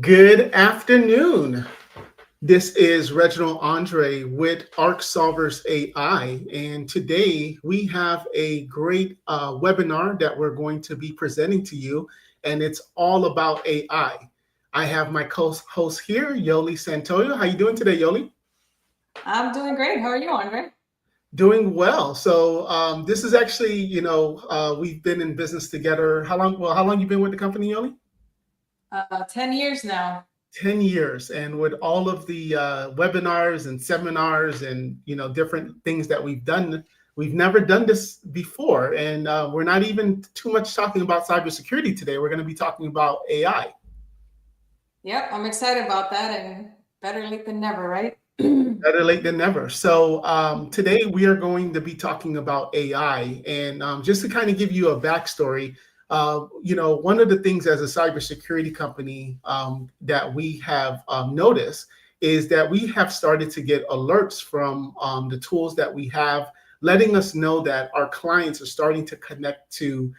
Good afternoon. This is Reginald Andre with Arc Solvers AI, and today we have a great webinar that we're going to be presenting to you, and it's all about AI. I have my co-host here, Yoli Santoyo. How you doing today, Yoli? I'm doing great. How are you, Andre? Doing well. So this is actually, we've been in business together. How long? Well, how long you been with the company, Yoli? 10 years now. 10 years, and with all of the webinars and seminars and different things that we've never done this before, and we're not even too much talking about cybersecurity today. We're going to be talking about AI. Yep, I'm excited about that, and better late than never, right? Better late than never. So today we are going to be talking about AI, and just to kind of give you a backstory, one of the things as a cybersecurity company that we have noticed is that we have started to get alerts from the tools that we have, letting us know that our clients are starting to connect to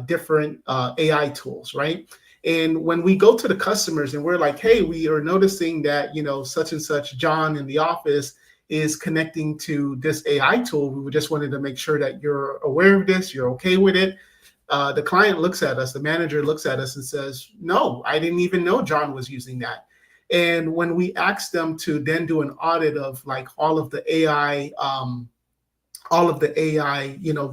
different AI tools, right? And when we go to the customers and we're like, hey, we are noticing that, such and such John in the office is connecting to this AI tool. We just wanted to make sure that you're aware of this, you're okay with it. The client looks at us, the manager looks at us and says, no, I didn't even know John was using that. And when we ask them to then do an audit of like all of the AI,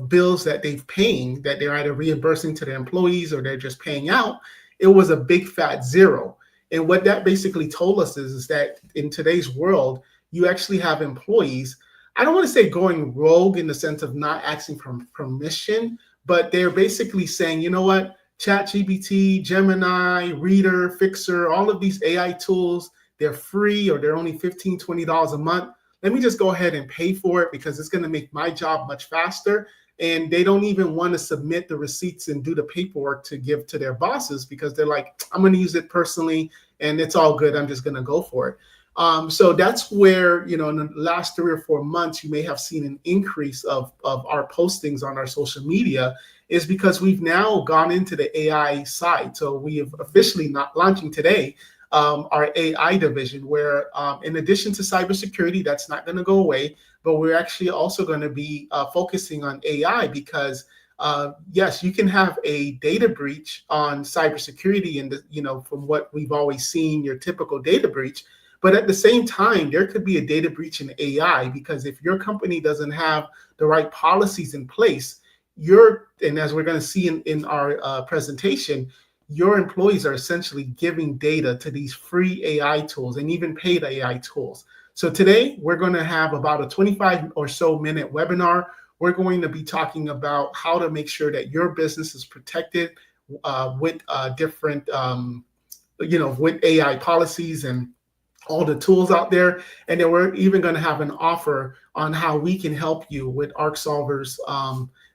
bills that they've paying, that they're either reimbursing to their employees or they're just paying out, it was a big fat zero. And what that basically told us is that in today's world, you actually have employees, I don't want to say going rogue in the sense of not asking for permission, but they're basically saying, you know what, ChatGPT, Gemini, Reader, Fixer, all of these AI tools, they're free or they're only $15, $20 a month. Let me just go ahead and pay for it because it's going to make my job much faster. And they don't even want to submit the receipts and do the paperwork to give to their bosses because they're like, I'm going to use it personally and it's all good. I'm just going to go for it. So that's where, in the last 3 or 4 months, you may have seen an increase of our postings on our social media is because we've now gone into the AI side. So we have officially not launching today our AI division where in addition to cybersecurity, that's not going to go away, but we're actually also going to be focusing on AI because yes, you can have a data breach on cybersecurity and from what we've always seen, your typical data breach. But at the same time, there could be a data breach in AI because if your company doesn't have the right policies in place, and as we're going to see in our presentation, your employees are essentially giving data to these free AI tools and even paid AI tools. So today we're going to have about a 25 or so minute webinar. We're going to be talking about how to make sure that your business is protected with different, with AI policies and all the tools out there. And then we're even going to have an offer on how we can help you with Arc Solvers,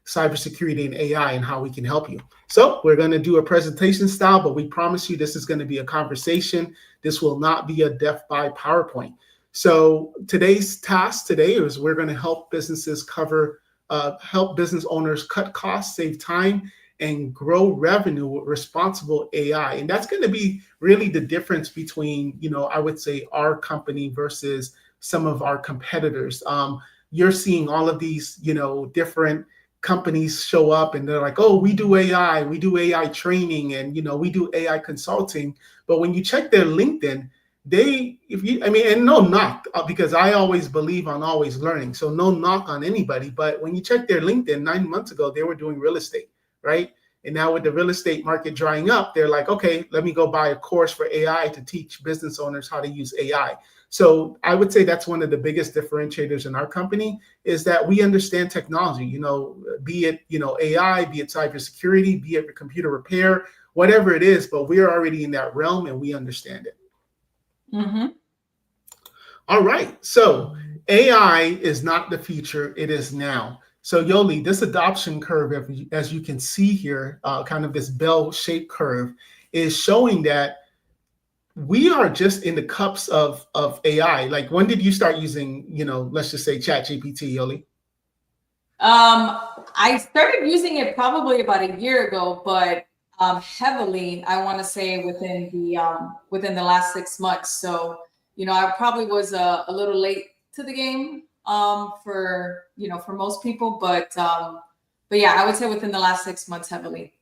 cybersecurity and AI and how we can help you. So we're going to do a presentation style, but we promise you this is going to be a conversation. This will not be a death by PowerPoint. So today's task today is we're going to help businesses help business owners cut costs, save time, and grow revenue with responsible AI. And that's going to be really the difference between, I would say our company versus some of our competitors. You're seeing all of these, different companies show up and they're like, oh, we do AI training, and, we do AI consulting. But when you check their LinkedIn, and no knock, because I always believe on always learning. So no knock on anybody. But when you check their LinkedIn 9 months ago, they were doing real estate, right? And now with the real estate market drying up, they're like, okay, let me go buy a course for AI to teach business owners how to use AI. So I would say that's one of the biggest differentiators in our company is that we understand technology, be it, AI, be it cybersecurity, be it computer repair, whatever it is, but we're already in that realm and we understand it. Mm-hmm. All right. So AI is not the future. It is now. So Yoli, this adoption curve, as you can see here, kind of this bell-shaped curve, is showing that we are just in the cups of AI. Like, when did you start using, let's just say ChatGPT, Yoli? I started using it probably about a year ago, but Heavily, I want to say within the last 6 months. So, I probably was a little late to the game for for most people, but yeah, I would say within the last 6 months heavily.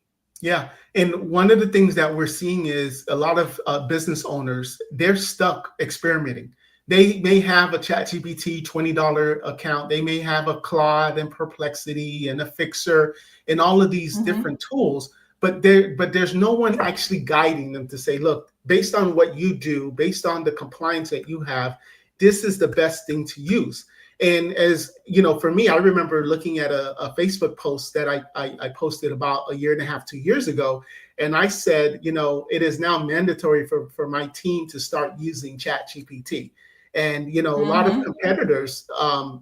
Yeah. And one of the things that we're seeing is a lot of business owners, they're stuck experimenting. They may have a ChatGPT $20 account. They may have a Claude and Perplexity and a Fixer and all of these Mm-hmm. different tools, but there's no one actually guiding them to say, look, based on what you do, based on the compliance that you have, this is the best thing to use. And as you know, for me, I remember looking at a Facebook post that I posted about a year and a half, 2 years ago. And I said, it is now mandatory for my team to start using Chat GPT. And, a lot of Mm-hmm. competitors,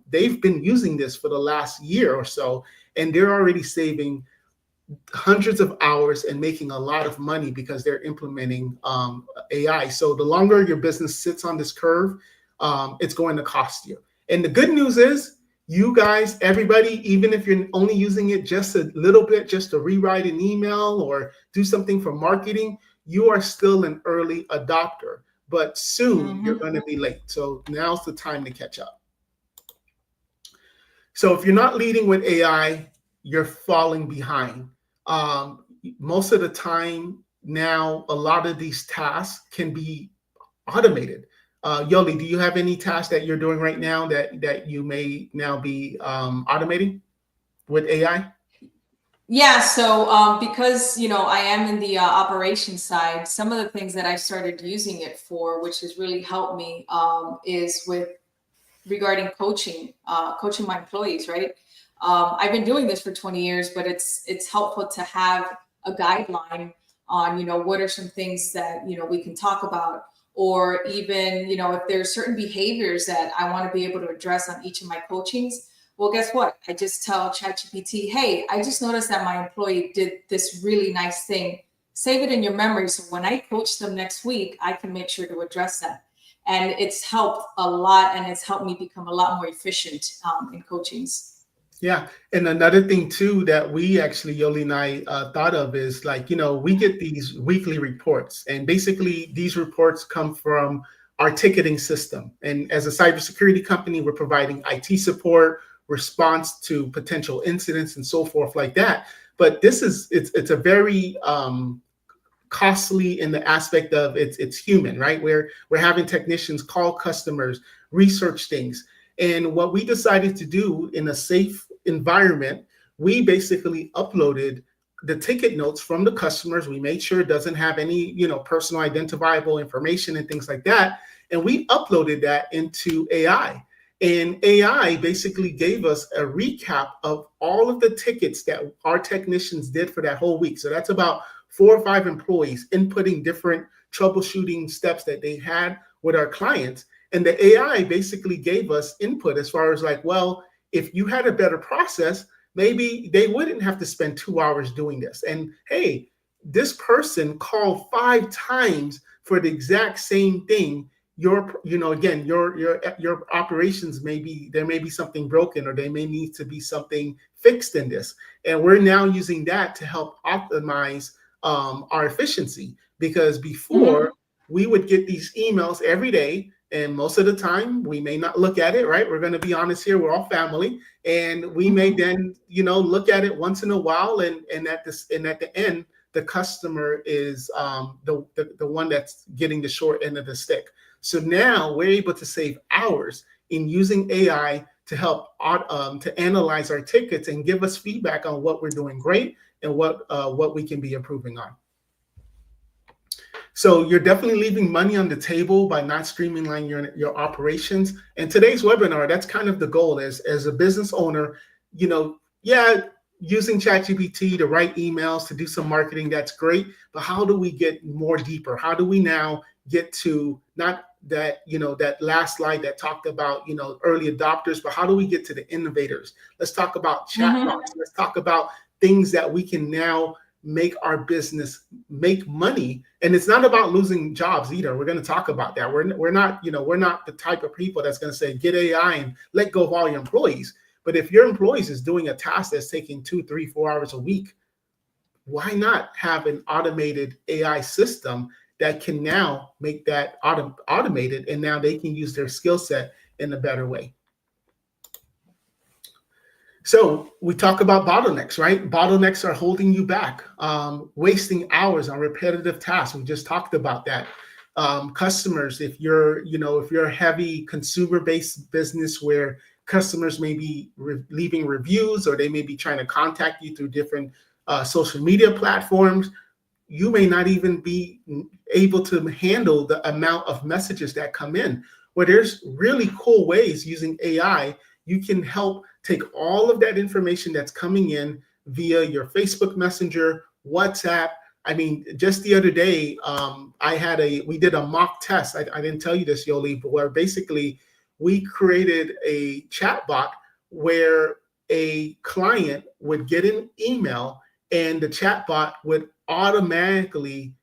they've been using this for the last year or so, and they're already saving hundreds of hours and making a lot of money because they're implementing AI. So the longer your business sits on this curve, it's going to cost you. And the good news is, you guys, everybody, even if you're only using it just a little bit, just to rewrite an email or do something for marketing, you are still an early adopter. But soon you're Mm-hmm. going to be late. So now's the time to catch up. So if you're not leading with AI, you're falling behind. Most of the time now, a lot of these tasks can be automated. Yoli, do you have any tasks that you're doing right now that you may now be automating with AI? Yeah, so because I am in the operations side, some of the things that I started using it for, which has really helped me, is with regarding coaching my employees, right? I've been doing this for 20 years, but it's helpful to have a guideline on what are some things that we can talk about, or even if there's certain behaviors that I want to be able to address on each of my coachings. Well, guess what? I just tell ChatGPT, hey, I just noticed that my employee did this really nice thing. Save it in your memory so when I coach them next week, I can make sure to address that. And it's helped a lot, and it's helped me become a lot more efficient in coachings. Yeah, and another thing too that we actually, Yoli and I, thought of is, like, we get these weekly reports, and basically these reports come from our ticketing system. And as a cybersecurity company, we're providing IT support, response to potential incidents, and so forth like that. But it's a very costly in the aspect of it's human, right? We're having technicians call customers, research things. And what we decided to do in a safe environment, we basically uploaded the ticket notes from the customers. We made sure it doesn't have any, personal identifiable information and things like that. And we uploaded that into AI. And AI basically gave us a recap of all of the tickets that our technicians did for that whole week. So that's about 4 or 5 employees inputting different troubleshooting steps that they had with our clients. And the AI basically gave us input as far as, like, well, if you had a better process, maybe they wouldn't have to spend 2 hours doing this. And hey, this person called 5 times for the exact same thing. Again, your operations, maybe there may be something broken, or there may need to be something fixed in this. And we're now using that to help optimize our efficiency, because Mm-hmm. before we would get these emails every day, and most of the time we may not look at it, right? We're going to be honest here, we're all family, and we may Mm-hmm. then look at it once in a while, and at the end, the customer is the one that's getting the short end of the stick. So now we're able to save hours in using AI to help to analyze our tickets and give us feedback on what we're doing great and what we can be improving on. So you're definitely leaving money on the table by not streamlining your operations. And today's webinar, that's kind of the goal. As a business owner, yeah, using ChatGPT to write emails, to do some marketing, that's great. But how do we get more deeper? How do we now get to not that last slide that talked about early adopters, but how do we get to the innovators? Let's talk about Mm-hmm. chatbots. Let's talk about things that we can now make our business make money. And it's not about losing jobs either. We're going to talk about that. We're not the type of people that's going to say get AI and let go of all your employees. But if your employees is doing a task that's taking 2, 3, 4 hours a week, why not have an automated AI system that can now make that automated, and now they can use their skill set in a better way. So we talk about bottlenecks, right? Bottlenecks are holding you back, wasting hours on repetitive tasks. We just talked about that. Customers, if you're, if you're a heavy consumer-based business where customers may be leaving reviews, or they may be trying to contact you through different social media platforms, you may not even be able to handle the amount of messages that come in. Where there's really cool ways using AI, you can help take all of that information that's coming in via your Facebook Messenger, WhatsApp. I mean, just the other day, we did a mock test. I didn't tell you this, Yoli, but where basically we created a chat bot where a client would get an email and the chat bot would automatically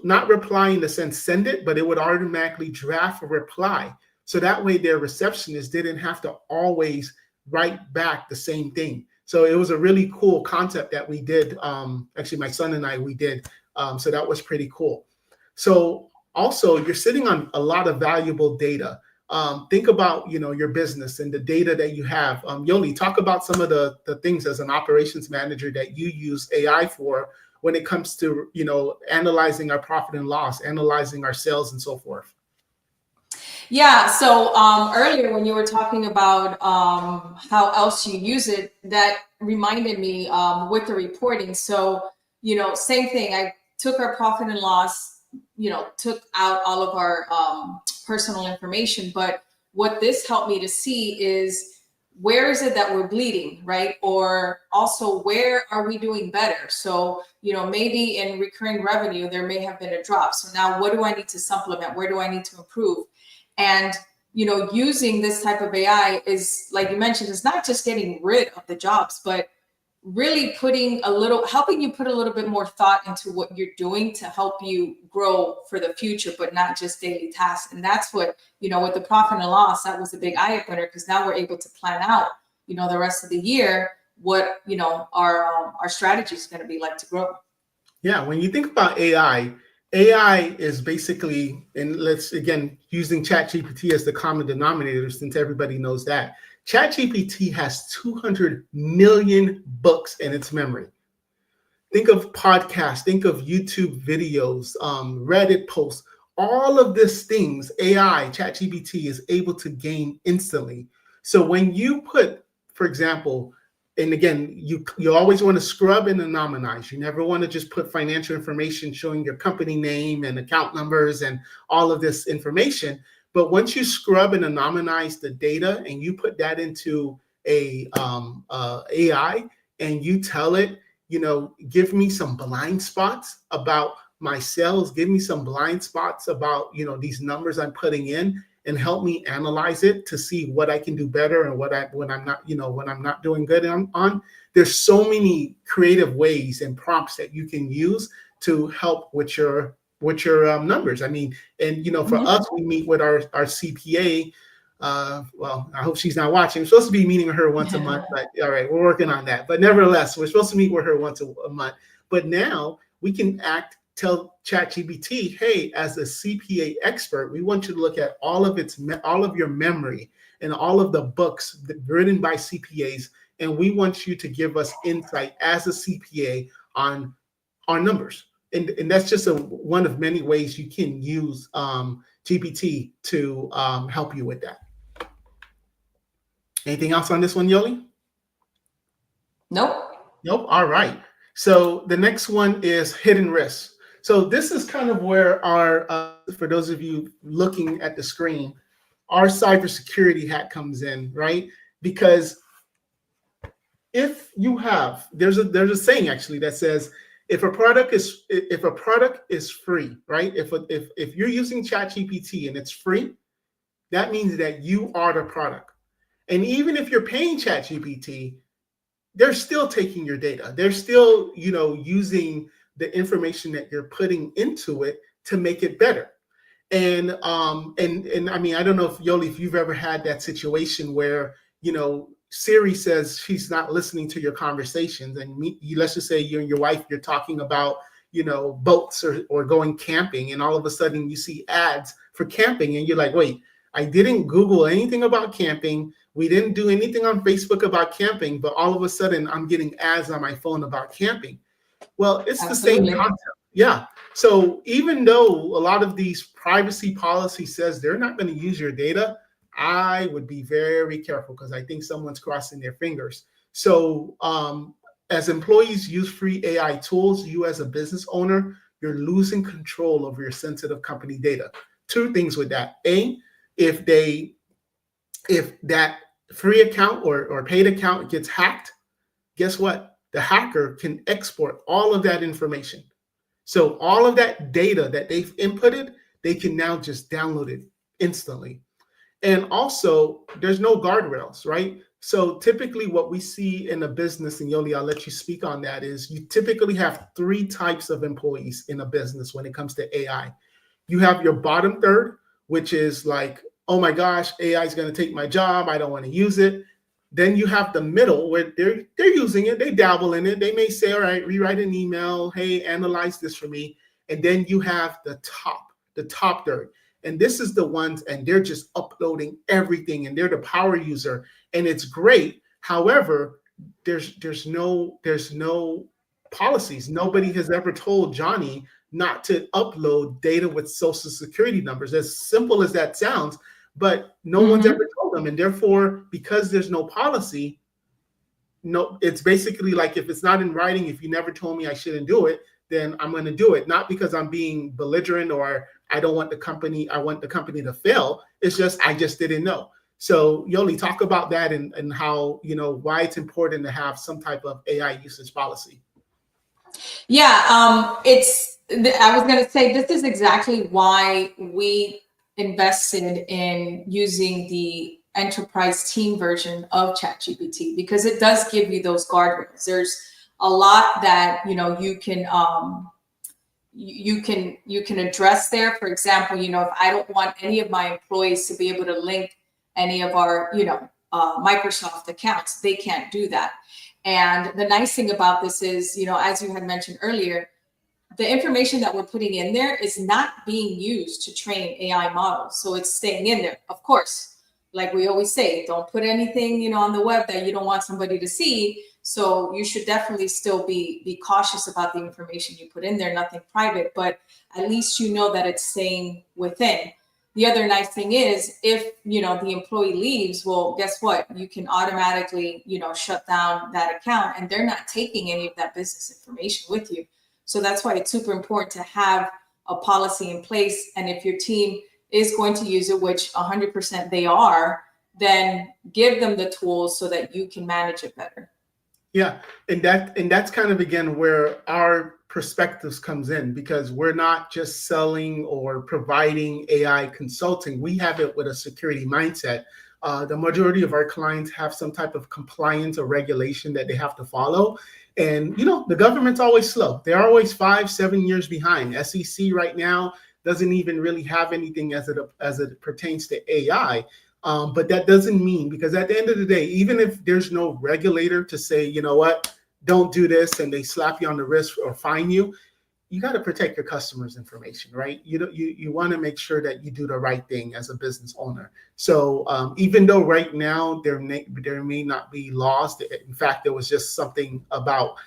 not reply in the sense send it, but it would automatically draft a reply. So that way their receptionist didn't have to always write back the same thing. So it was a really cool concept that we did. Actually, my son and I, we did. So that was pretty cool. So also, you're sitting on a lot of valuable data. Think about, your business and the data that you have. Yoli, talk about some of the things as an operations manager that you use AI for when it comes to, analyzing our profit and loss, analyzing our sales and so forth. Yeah, so earlier when you were talking about how else you use it, that reminded me with the reporting. So, same thing. I took our profit and loss, took out all of our personal information. But what this helped me to see is, where is it that we're bleeding, right? Or also, where are we doing better? So, maybe in recurring revenue, there may have been a drop. So now what do I need to supplement? Where do I need to improve? And, using this type of AI is, like you mentioned, it's not just getting rid of the jobs, but really helping you put a little bit more thought into what you're doing to help you grow for the future, but not just daily tasks. And that's what, with the profit and loss, that was a big eye opener, because now we're able to plan out, the rest of the year, what, our strategy is going to be like to grow. Yeah, when you think about AI is basically, and let's again, using ChatGPT as the common denominator, since everybody knows that, ChatGPT has 200 million books in its memory. Think of podcasts, think of YouTube videos, Reddit posts, all of these things, AI, ChatGPT is able to gain instantly. So when you put, for example, and again, you always want to scrub and anonymize. You never want to just put financial information showing your company name and account numbers and all of this information. But once you scrub and anonymize the data and you put that into a AI and you tell it, give me some blind spots about my sales, give me some blind spots about, these numbers I'm putting in, and help me analyze it to see what I can do better and when I'm not doing good on. There's so many creative ways and prompts that you can use to help with your numbers. I mean, and for us, we meet with our CPA. Well, I hope she's not watching. We're supposed to be meeting with her once a month, but all right, we're working on that. But nevertheless, we're supposed to meet with her once a month. But now we can tell ChatGPT, hey, as a CPA expert, we want you to look at all of your memory and all of the books written by CPAs, and we want you to give us insight as a CPA on our numbers. And that's just one of many ways you can use GPT to help you with that. Anything else on this one, Yoli? Nope. All right. So the next one is hidden risks. So this is kind of where for those of you looking at the screen, our cybersecurity hat comes in, right? Because if you have, there's a saying actually that says, if a product is free, right? If you're using ChatGPT and it's free, that means that you are the product. And even if you're paying ChatGPT, they're still taking your data. They're still, using the information that you're putting into it to make it better. And I mean, I don't know if Yoli, if you've ever had that situation where, Siri says she's not listening to your conversations, and let's just say you and your wife, you're talking about, boats or going camping, and all of a sudden you see ads for camping, and you're like, wait, I didn't Google anything about camping. We didn't do anything on Facebook about camping, but all of a sudden I'm getting ads on my phone about camping. Well, it's the same Absolutely. concept. Yeah. So even though a lot of these privacy policies says they're not going to use your data, I would be very careful because I think someone's crossing their fingers. So as employees use free AI tools, you as a business owner, you're losing control over your sensitive company data. Two things with that. A, if that free account or paid account gets hacked, guess what? The hacker can export all of that information. So all of that data that they've inputted, they can now just download it instantly. And also, there's no guardrails, right? So typically what we see in a business, and Yoli, I'll let you speak on that, is you typically have three types of employees in a business when it comes to AI. You have your bottom third, which is like, oh my gosh, AI is going to take my job. I don't want to use it. Then you have the middle where they're using it, they dabble in it. They may say, all right, rewrite an email, hey, analyze this for me. And then you have the top third. And this is the ones, and they're just uploading everything, and they're the power user, and it's great. However, there's no policies. Nobody has ever told Johnny not to upload data with social security numbers. As simple as that sounds, but no one's ever told them, and therefore, because there's no policy, no, it's basically like, if it's not in writing, if you never told me I shouldn't do it, then I'm going to do it. Not because I'm being belligerent or I want the company to fail. It's just, I just didn't know. So Yoli, talk about that and how, why it's important to have some type of AI usage policy. Yeah, I was going to say, this is exactly why we invested in using the enterprise team version of ChatGPT, because it does give you those guardrails. There's a lot that you can address there. For example, if I don't want any of my employees to be able to link any of our Microsoft accounts, they can't do that. And the nice thing about this is, as you had mentioned earlier, the information that we're putting in there is not being used to train AI models. So it's staying in there. Of course, like we always say, don't put anything, on the web that you don't want somebody to see. So you should definitely still be cautious about the information you put in there, nothing private, but at least you know that it's staying within. The other nice thing is, if the employee leaves, well, guess what? You can automatically, shut down that account, and they're not taking any of that business information with you. So that's why it's super important to have a policy in place. And if your team is going to use it, which 100% they are, then give them the tools so that you can manage it better. Yeah, and that's kind of, again, where our perspectives comes in, because we're not just selling or providing AI consulting. We have it with a security mindset. The majority of our clients have some type of compliance or regulation that they have to follow. And, the government's always slow. They're always 5-7 years behind. SEC right now doesn't even really have anything as it pertains to AI. But that doesn't mean, because at the end of the day, even if there's no regulator to say, you know what, don't do this, and they slap you on the wrist or fine you, you got to protect your customers' information, right? You want to make sure that you do the right thing as a business owner. So even though right now there may not be laws, in fact, there was just something about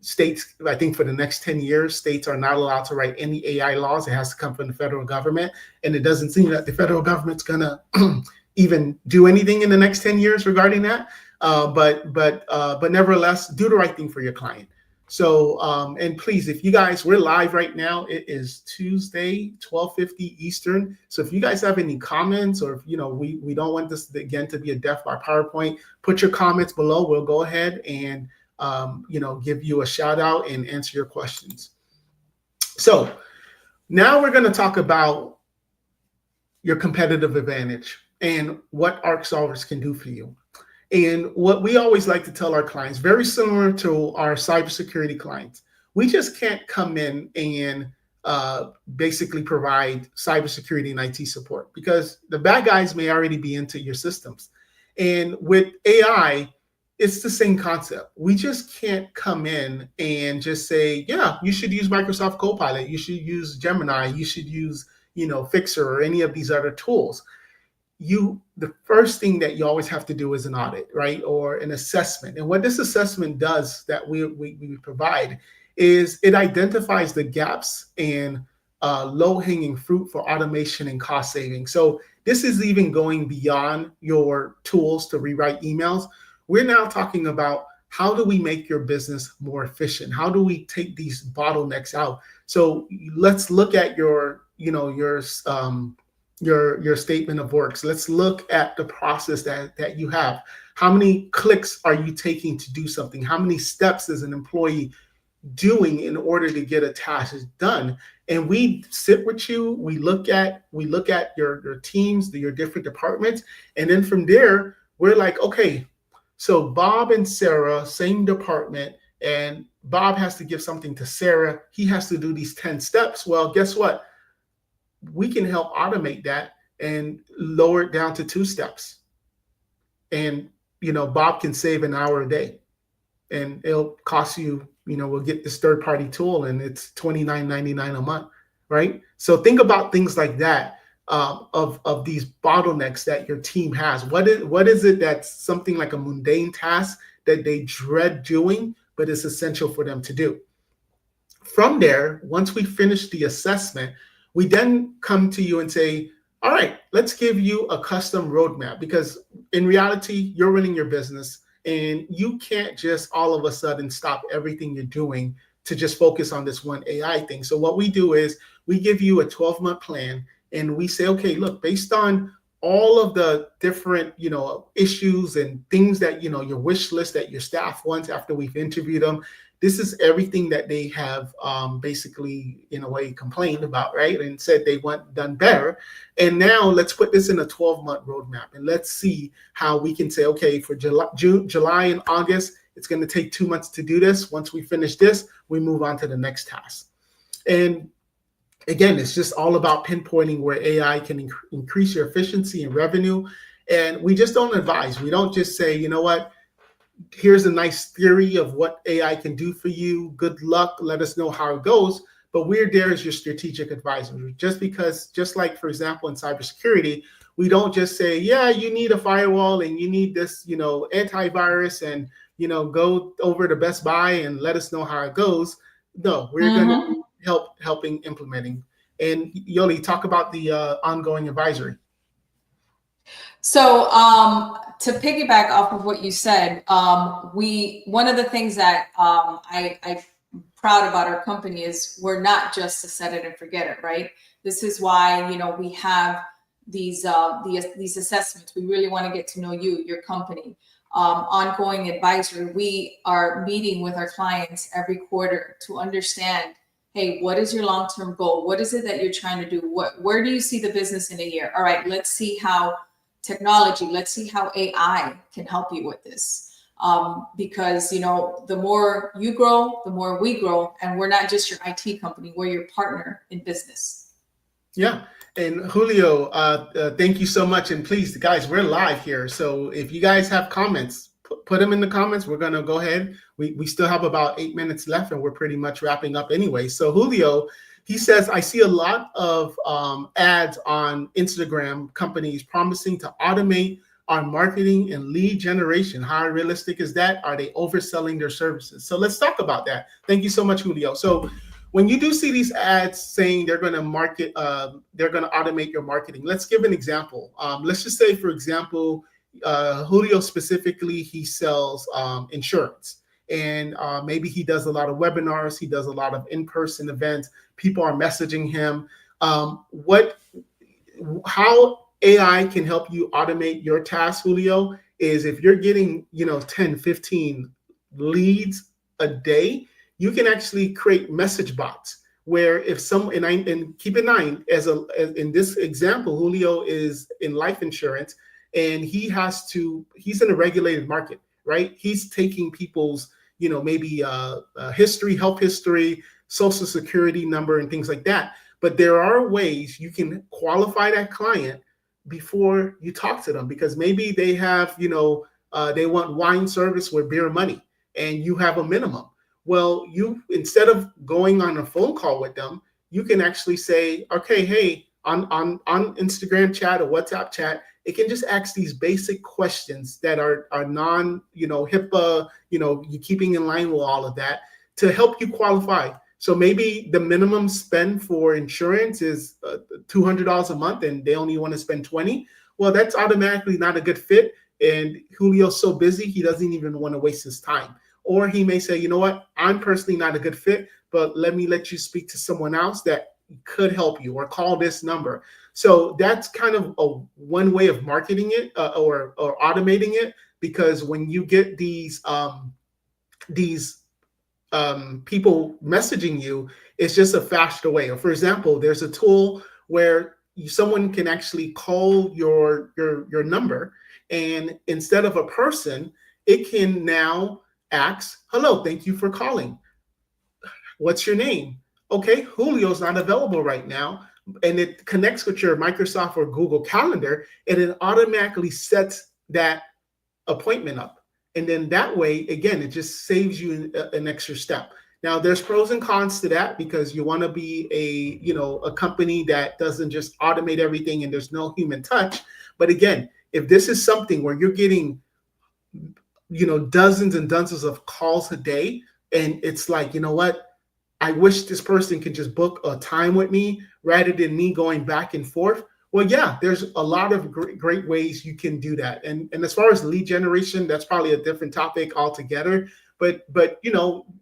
states, I think for the next 10 years, states are not allowed to write any AI laws. It has to come from the federal government. And it doesn't seem that the federal government's going to even do anything in the next 10 years regarding that. But nevertheless, do the right thing for your client. So, and please, if you guys, we're live right now. It is Tuesday, 12:50 Eastern. So if you guys have any comments, or if, we don't want this again to be a death by PowerPoint, put your comments below. We'll go ahead and, give you a shout out and answer your questions. So now we're going to talk about your competitive advantage and what ARC solvers can do for you. And what we always like to tell our clients, very similar to our cybersecurity clients, we just can't come in and basically provide cybersecurity and IT support, because the bad guys may already be into your systems. And with AI, it's the same concept. We just can't come in and just say, yeah, you should use Microsoft Copilot, you should use Gemini, you should use, Fixer or any of these other tools. The first thing that you always have to do is an audit, right? Or an assessment. And what this assessment does that we provide is it identifies the gaps and low hanging fruit for automation and cost saving. So this is even going beyond your tools to rewrite emails. We're now talking about how do we make your business more efficient? How do we take these bottlenecks out? So let's look at your statement of works. Let's look at the process that you have. How many clicks are you taking to do something? How many steps is an employee doing in order to get a task done? And we sit with you, we look at your teams, your different departments, and then from there, we're like, okay, so Bob and Sarah, same department, and Bob has to give something to Sarah. He has to do these 10 steps. Well, guess what? We can help automate that and lower it down to 2 steps. And, Bob can save an hour a day, and it'll cost you, we'll get this third party tool and it's $29.99 a month, right? So think about things like that, of these bottlenecks that your team has. What is it that's something like a mundane task that they dread doing, but it's essential for them to do? From there, once we finish the assessment, we then come to you and say, all right, let's give you a custom roadmap, because in reality, you're running your business and you can't just all of a sudden stop everything you're doing to just focus on this one AI thing. So what we do is we give you a 12-month plan and we say, okay, look, based on all of the different, issues and things that, your wish list that your staff wants after we've interviewed them, this is everything that they have basically, in a way, complained about, right? And said they want done better. And now let's put this in a 12-month roadmap. And let's see how we can say, okay, for July and August, it's going to take 2 months to do this. Once we finish this, we move on to the next task. And again, it's just all about pinpointing where AI can increase your efficiency and revenue. And we just don't advise. We don't just say, you know what, here's a nice theory of what AI can do for you. Good luck. Let us know how it goes. But we're there as your strategic advisor. Just like, for example, in cybersecurity, we don't just say, yeah, you need a firewall and you need this, antivirus, and, go over to Best Buy and let us know how it goes. No, we're going to helping implementing. And Yoli, talk about the ongoing advisory. So to piggyback off of what you said, one of the things that I'm proud about our company is we're not just a set it and forget it, right? This is why we have these assessments. We really want to get to know you, your company. Ongoing advisory. We are meeting with our clients every quarter to understand, hey, what is your long-term goal? What is it that you're trying to do? Where do you see the business in a year? All right, let's see how technology, let's see how AI can help you with this. Because, the more you grow, the more we grow, and we're not just your IT company, we're your partner in business. Yeah. And Julio, thank you so much. And please, guys, we're live here. So if you guys have comments, put them in the comments. We're going to go ahead. We still have about 8 minutes left and we're pretty much wrapping up anyway. So Julio, he says, I see a lot of ads on Instagram companies promising to automate our marketing and lead generation. How realistic is that? Are they overselling their services? So let's talk about that. Thank you so much, Julio. So when you do see these ads saying they're going to they're going to automate your marketing, let's give an example. Let's just say, for example, Julio specifically, he sells insurance. And maybe he does a lot of webinars. He does a lot of in-person events. People are messaging him. How AI can help you automate your tasks, Julio, is if you're getting 10, 15 leads a day, you can actually create message bots where if someone, and keep in mind, as in this example, Julio is in life insurance and he's in a regulated market, right? He's taking people's, maybe history, health history, social security number and things like that. But there are ways you can qualify that client before you talk to them, because maybe they have, they want wine service with beer money and you have a minimum. Well, you, instead of going on a phone call with them, you can actually say, okay, hey, on Instagram chat or WhatsApp chat, it can just ask these basic questions that are non, HIPAA, you keeping in line with all of that to help you qualify. So maybe the minimum spend for insurance is $200 a month and they only want to spend 20. Well, that's automatically not a good fit. And Julio's so busy, he doesn't even want to waste his time. Or he may say, you know what, I'm personally not a good fit, but let me let you speak to someone else that could help you, or call this number. So that's kind of one way of marketing it, or automating it, because when you get these people messaging you, it's just a faster way. Or for example, there's a tool where someone can actually call your number, and instead of a person, it can now ask, hello, thank you for calling. What's your name? Okay, Julio's not available right now. And it connects with your Microsoft or Google Calendar, and it automatically sets that appointment up. And then that way, again, it just saves you an extra step. Now, there's pros and cons to that, because you want to be a company that doesn't just automate everything and there's no human touch. But again, if this is something where you're getting, dozens and dozens of calls a day, and it's like, you know what? I wish this person could just book a time with me rather than me going back and forth. Well, yeah, there's a lot of great ways you can do that. And as far as lead generation, that's probably a different topic altogether. But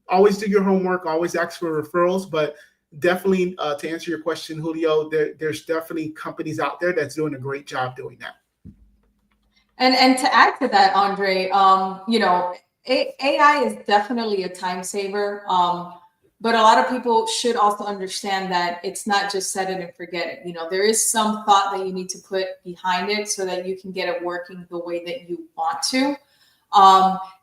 always do your homework, always ask for referrals. But definitely, to answer your question, Julio, there's definitely companies out there that's doing a great job doing that. And to add to that, Andre, AI is definitely a time saver. But a lot of people should also understand that it's not just set it and forget it. There is some thought that you need to put behind it so that you can get it working the way that you want to.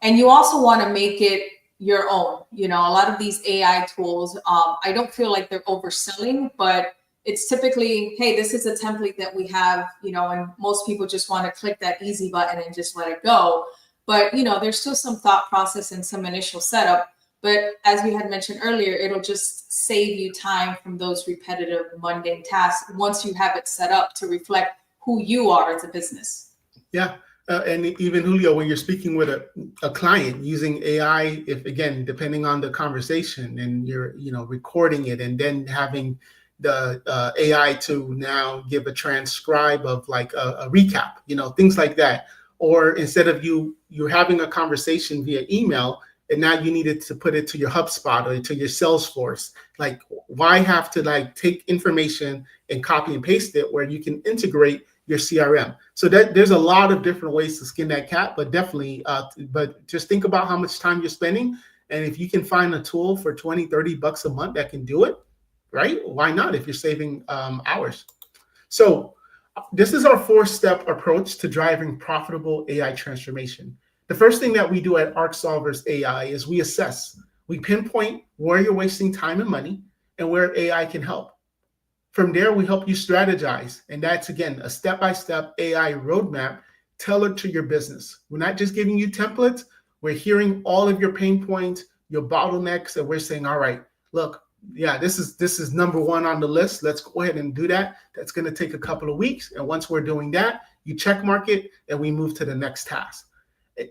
And you also want to make it your own. A lot of these AI tools, I don't feel like they're overselling, but it's typically, hey, this is a template that we have, and most people just want to click that easy button and just let it go. But, there's still some thought process and some initial setup. But as we had mentioned earlier, it'll just save you time from those repetitive, mundane tasks once you have it set up to reflect who you are as a business. Yeah. And even Julio, when you're speaking with a client using AI, if again, depending on the conversation, and you're, recording it and then having the AI to now give a transcribe of like a recap, things like that. Or instead of you're having a conversation via email, and now you needed to put it to your HubSpot or to your Salesforce. Like, why have to take information and copy and paste it where you can integrate your CRM? So that there's a lot of different ways to skin that cat, but definitely, but just think about how much time you're spending. And if you can find a tool for $20-$30 a month that can do it, right? Why not, if you're saving hours? So this is our 4-step approach to driving profitable AI transformation. The first thing that we do at ArcSolvers AI is we assess. We pinpoint where you're wasting time and money and where AI can help. From there, we help you strategize. And that's, again, a step-by-step AI roadmap tailored to your business. We're not just giving you templates. We're hearing all of your pain points, your bottlenecks, and we're saying, all right, look, yeah, this is number one on the list. Let's go ahead and do that. That's going to take a couple of weeks. And once we're doing that, you check mark it and we move to the next task.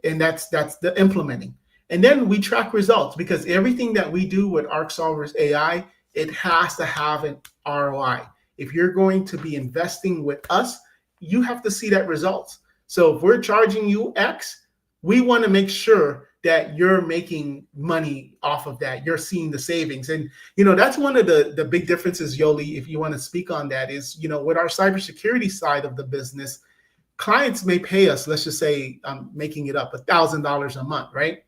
And that's the implementing. And then we track results, because everything that we do with ArcSolvers AI, it has to have an ROI. If you're going to be investing with us, you have to see that results. So if we're charging you X, we want to make sure that you're making money off of that. You're seeing the savings. And, that's one of the big differences, Yoli, if you want to speak on that, is, with our cybersecurity side of the business, clients may pay us, let's just say, I'm making it up, $1,000 a month, right?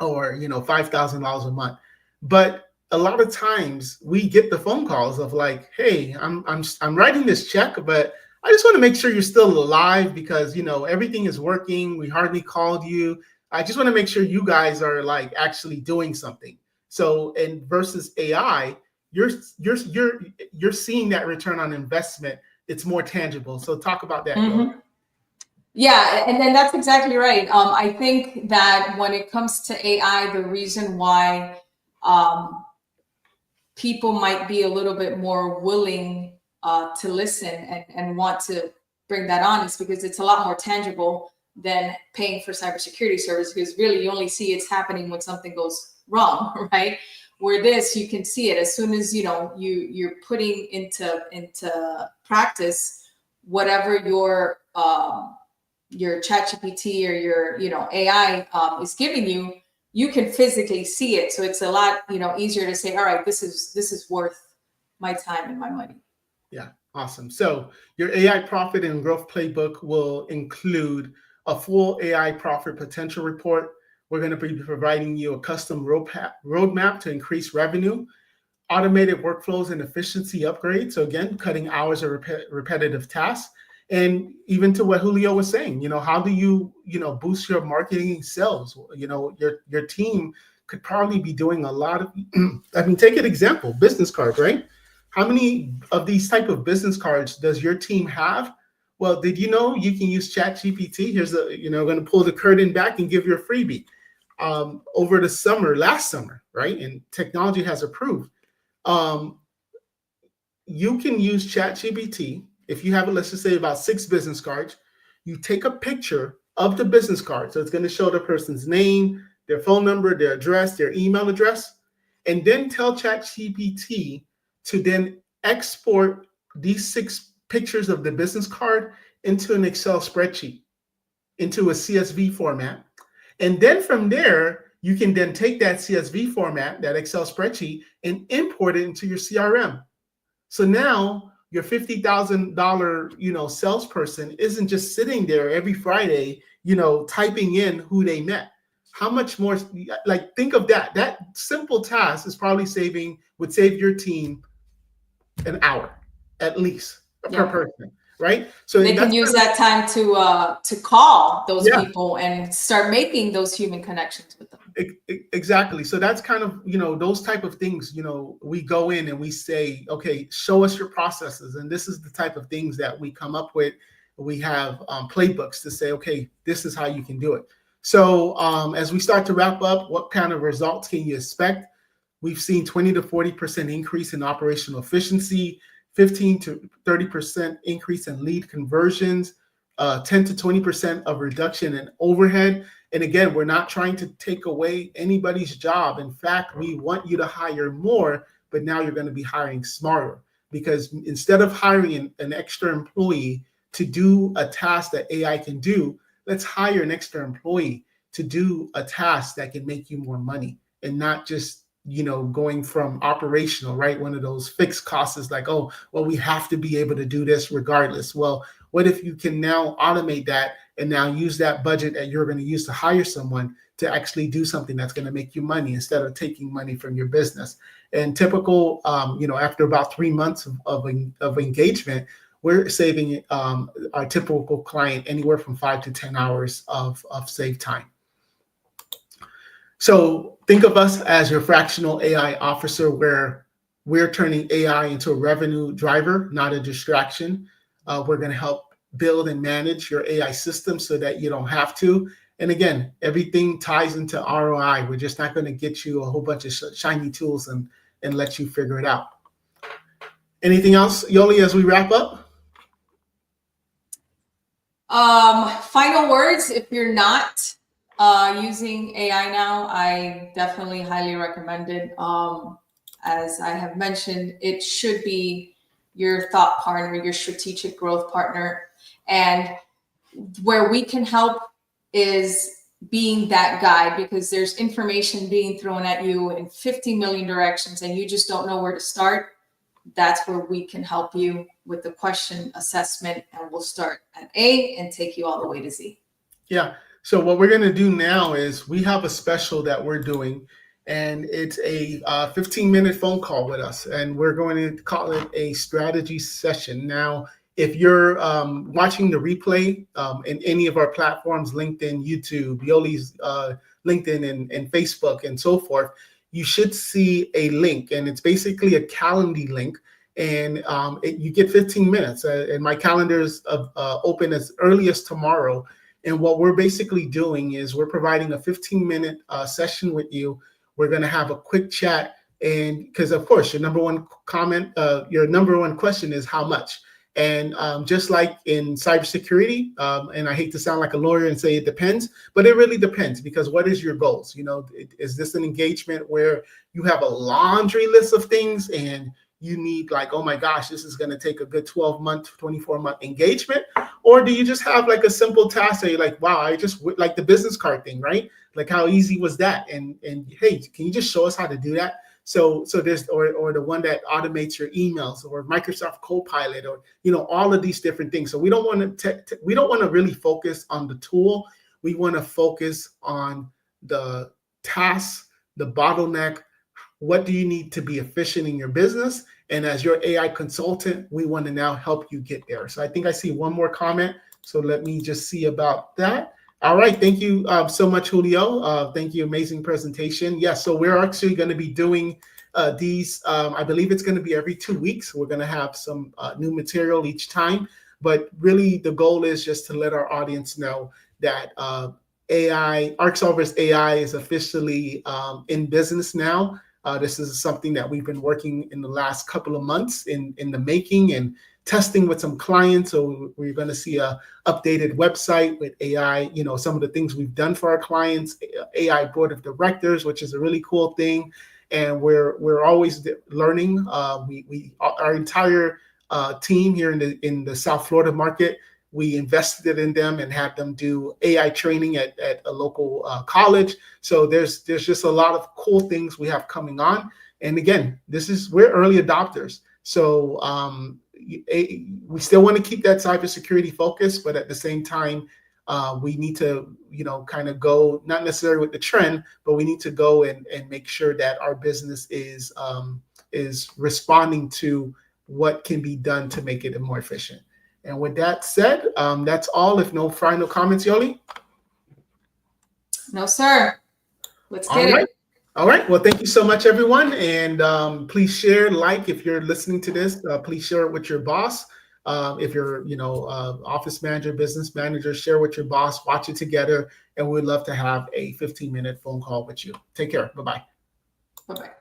Or, $5,000 a month. But a lot of times we get the phone calls of like, hey, I'm writing this check, but I just want to make sure you're still alive, because, everything is working. We hardly called you. I just want to make sure you guys are actually doing something. So, and versus AI, you're seeing that return on investment it's more tangible. So talk about that, Yoli. Mm-hmm. Yeah, and then that's exactly right. I think that when it comes to AI, the reason why people might be a little bit more willing to listen and want to bring that on is because it's a lot more tangible than paying for cybersecurity service, because really you only see it's happening when something goes wrong, right? Where this, you can see it as soon as you're putting into practice whatever your ChatGPT or your AI is giving you. You can physically see it, so it's a lot easier to say, all right, this is worth my time and my money. Yeah, awesome. So your AI profit and growth playbook will include a full AI profit potential report. We're going to be providing you a custom roadmap to increase revenue, automated workflows and efficiency upgrades. So again, cutting hours of repetitive tasks. And even to what Julio was saying, how do you boost your marketing sales? Your team could probably be doing a lot of, I mean, take an example, business cards, right? How many of these type of business cards does your team have? Well, did you know you can use ChatGPT? Here's going to pull the curtain back and give you a freebie. Over the last summer, right? And technology has improved. You can use ChatGPT. If you have, let's just say, about 6 business cards, you take a picture of the business card. So it's going to show the person's name, their phone number, their address, their email address, and then tell ChatGPT to then export these 6 pictures of the business card into an Excel spreadsheet, into a CSV format. And then from there, you can then take that CSV format, that Excel spreadsheet, and import it into your CRM. So now your $50,000, salesperson isn't just sitting there every Friday, typing in who they met. How much more, like, think of that. That simple task is probably would save your team an hour at least per person, right? So they can use that time to call those people and start making those human connections with them. Exactly. So that's kind of, those type of things, we go in and we say, okay, show us your processes. And this is the type of things that we come up with. We have playbooks to say, okay, this is how you can do it. So as we start to wrap up, what kind of results can you expect? We've seen 20 to 40% increase in operational efficiency, 15 to 30% increase in lead conversions, 10 to 20% of reduction in overhead. And again, we're not trying to take away anybody's job. In fact, we want you to hire more, but now you're going to be hiring smarter, because instead of hiring an extra employee to do a task that AI can do, let's hire an extra employee to do a task that can make you more money, and not just going from operational, right? One of those fixed costs is like, oh, well, we have to be able to do this regardless. Well, what if you can now automate that and now use that budget that you're going to use to hire someone to actually do something that's going to make you money instead of taking money from your business? And typical, after about 3 months of engagement, we're saving our typical client anywhere from 5 to 10 hours of saved time. So think of us as your fractional AI officer, where we're turning AI into a revenue driver, not a distraction. We're going to help build and manage your AI system so that you don't have to. And again, everything ties into ROI. We're just not going to get you a whole bunch of shiny tools and let you figure it out. Anything else, Yoli, as we wrap up? Final words, if you're not using AI now, I definitely highly recommend it. As I have mentioned, it should be your thought partner, your strategic growth partner. And where we can help is being that guide, because there's information being thrown at you in 50 million directions and you just don't know where to start. That's where we can help you with the question assessment, and we'll start at A and take you all the way to Z. Yeah. So what we're going to do now is we have a special that we're doing, and it's a 15-minute phone call with us, and we're going to call it a strategy session. Now, if you're watching the replay in any of our platforms, LinkedIn, YouTube, Yoli's LinkedIn and Facebook and so forth, you should see a link, and it's basically a Calendly link. and you get 15 minutes. And my calendar is open as early as tomorrow. And what we're basically doing is we're providing a 15-minute session with you. We're going to have a quick chat, and because of course your number one your number one question is how much. And just like in cybersecurity, and I hate to sound like a lawyer and say it depends, but it really depends, because what is your goals? Is this an engagement where you have a laundry list of things and you need like, oh my gosh, this is going to take a good 12-month, 24-month engagement? Or do you just have like a simple task that you're like, wow, I just like the business card thing, right? Like how easy was that? And hey, can you just show us how to do that? So there's or the one that automates your emails, or Microsoft Copilot, or all of these different things. So we don't want to really focus on the tool. We want to focus on the task, the bottleneck. What do you need to be efficient in your business? And as your AI consultant, we want to now help you get there. So I think I see one more comment. So let me just see about that. All right. Thank you so much, Julio. Thank you. Amazing presentation. Yeah, so we're actually going to be doing these. I believe it's going to be every 2 weeks. We're going to have some new material each time. But really, the goal is just to let our audience know that ArcSolver's AI is officially in business now. This is something that we've been working in the last couple of months in the making and testing with some clients. So we're going to see a updated website with AI, some of the things we've done for our clients, AI board of directors, which is a really cool thing. And we're always learning. Our entire team here in the South Florida market, we invested in them and had them do AI training at a local college. So there's just a lot of cool things we have coming on. And again, we're early adopters. So we still want to keep that cybersecurity focus, but at the same time, we need to, kind of go, not necessarily with the trend, but we need to go and make sure that our business is responding to what can be done to make it more efficient. And with that said, that's all. If no final comments, Yoli? No, sir. Let's get it. All right. Well, thank you so much, everyone. And please share, if you're listening to this, please share it with your boss. If you're, office manager, business manager, share with your boss, watch it together. And we'd love to have a 15-minute phone call with you. Take care. Bye-bye. Bye-bye.